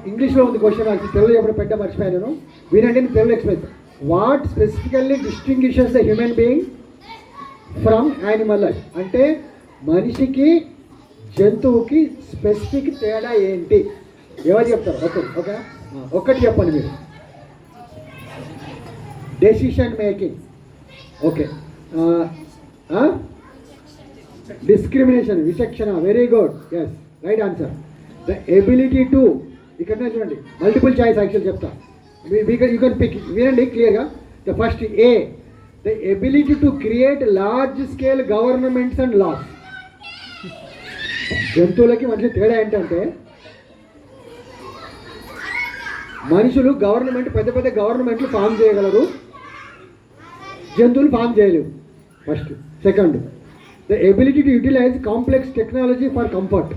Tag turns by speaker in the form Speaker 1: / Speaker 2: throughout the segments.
Speaker 1: ఇంగ్లీష్లో ఉంది క్వశ్చన్ అది తెలుగులో ఎప్పుడు పెట్ట మర్చిపోయాను. వినండి, నేను Telugu express. What specifically distinguishes the human being from animal life? అంటే మనిషికి జంతువుకి స్పెసిఫిక్ తేడా ఏంటి? ఎవరు చెప్తారు? ఓకే ఒక్కటి చెప్పండి మీరు. Decision making. ఓకే. డిస్క్రిమినేషన్, విచక్షణ. Very good, yes, right answer. The ability to, ఇక్కడ చూడండి మల్టిపుల్ చాయిస్ యాక్చువల్ చెప్తా, యూ కెన్ పిక్. వినండి క్లియర్గా. The first A, the ability to create large scale governments and laws. జంతువులకి మనిషి తేడా ఏంటంటే మనుషులు పెద్ద పెద్ద గవర్నమెంట్లు ఫామ్ చేయగలరు, జంతువులు ఫామ్ చేయలేవు. First. Second, the ability to utilize complex technology for comfort.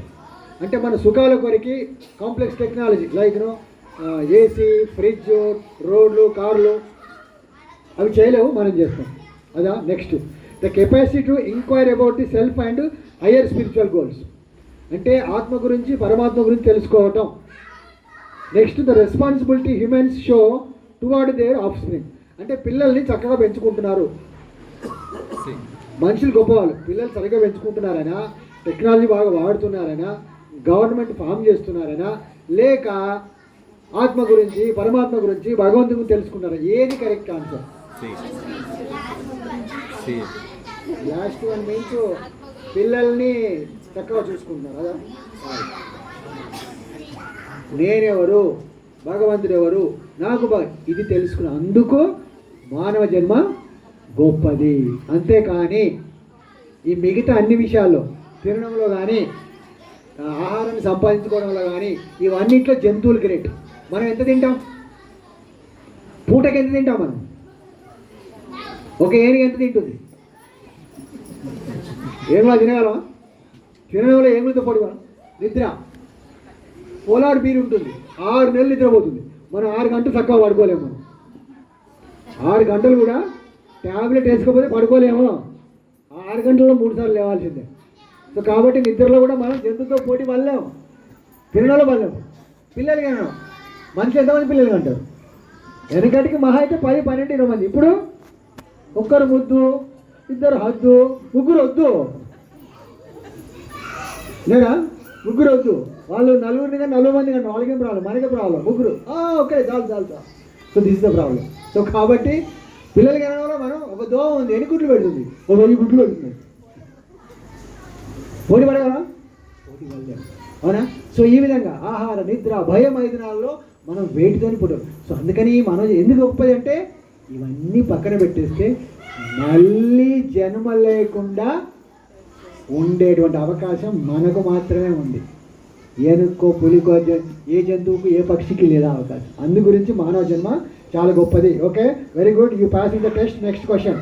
Speaker 1: అంటే మన సుఖాల కొరికి complex technology like AC, fridge, రోడ్లు, కార్లు అవి చేయలేవు, మనం చేస్తాం. అదా. Next, the capacity to enquire about the self and higher spiritual goals. అంటే ఆత్మ గురించి, పరమాత్మ గురించి తెలుసుకోవటం. Next, the responsibility humans show toward their offspring. అంటే పిల్లల్ని చక్కగా పెంచుకుంటున్నారు, మనుషులు గొప్పవాళ్ళు. పిల్లలు సరిగ్గా పెంచుకుంటున్నారైనా, టెక్నాలజీ బాగా వాడుతున్నారైనా, గవర్నమెంట్ ఫామ్ చేస్తున్నారైనా, లేక ఆత్మ గురించి, పరమాత్మ గురించి, భగవంతుని గురించి తెలుసుకున్నారా? ఏది correct answer? Last one means పిల్లల్ని చక్కగా చూసుకుంటున్నారు. అదా. నేనెవరు, భగవంతుడు ఎవరు, నాకు ఇది తెలుసుకున్న అందుకు మానవ జన్మ గొప్పది. అంతేకాని ఈ మిగతా అన్ని విషయాల్లో, తినడంలో కానీ, ఆహారాన్ని సంపాదించుకోవడంలో కానీ, ఇవన్నింటిలో జంతువులు గ్రేట్. మనం ఎంత తింటాం? పూటకి ఎంత తింటాం మనం? ఒక ఏనుగు ఎంత తింటుంది? ఏనుగులా తినగలమా? తినడంలో ఏనుగులతో పొడిగా నిద్ర. పోలాడు బీరు ఉంటుంది, 6 నెలలు నిద్రపోతుంది. మనం 6 గంటలు చక్కగా పడుకోలేము. మనం 6 గంటలు కూడా ట్యాబ్లెట్ వేసుకోకపోతే పడుకోలేము. 6 గంటల్లో 3 సార్లు లేవాల్సిందే. సో కాబట్టి నిద్రలో కూడా మనం జంతువుతో పోటీ పడలేము, తినడంలో పడలేము. పిల్లలు కనడం, మనిషి ఎంతమంది పిల్లలు అంటారు? వెనకటికి మహా అయితే 10, 12, 20 మంది. ఇప్పుడు ఒక్కరు ముద్దు, 2 హద్దు, 3 వద్దు లేదా? 3 వద్దు. వాళ్ళు 4 కానీ 40 మంది కానీ వాళ్ళకేం ప్రాబ్లం, మనకే ప్రాబ్లం. 3 ఓకే, చాలు. So this is the problem. So కాబట్టి పిల్లలకి అనడంలో మనం ఒక దోమ ఉంది, ఎన్ని గుడ్లు పెడుతుంది? 1000 గుడ్లు పెడుతుంది. పోటీ పడగలరా? పోటీ పడలేము. అవునా? సో ఈ విధంగా ఆహార, నిద్ర, భయం, మైదానాల్లో మనం వేటితోని పుట్టాం. సో అందుకని మనం ఎందుకు గొప్పది అంటే ఇవన్నీ పక్కన పెట్టేస్తే మళ్ళీ జన్మ లేకుండా ఉండేటువంటి అవకాశం మనకు మాత్రమే ఉంది. ఏనుక్కో, పులికో, ఏ జంతువుకు, ఏ పక్షికి లేదా అవకాశం. అందు గురించి మానవ జన్మ చాలా గొప్పది. Okay, very good, you pass in the test. Next question.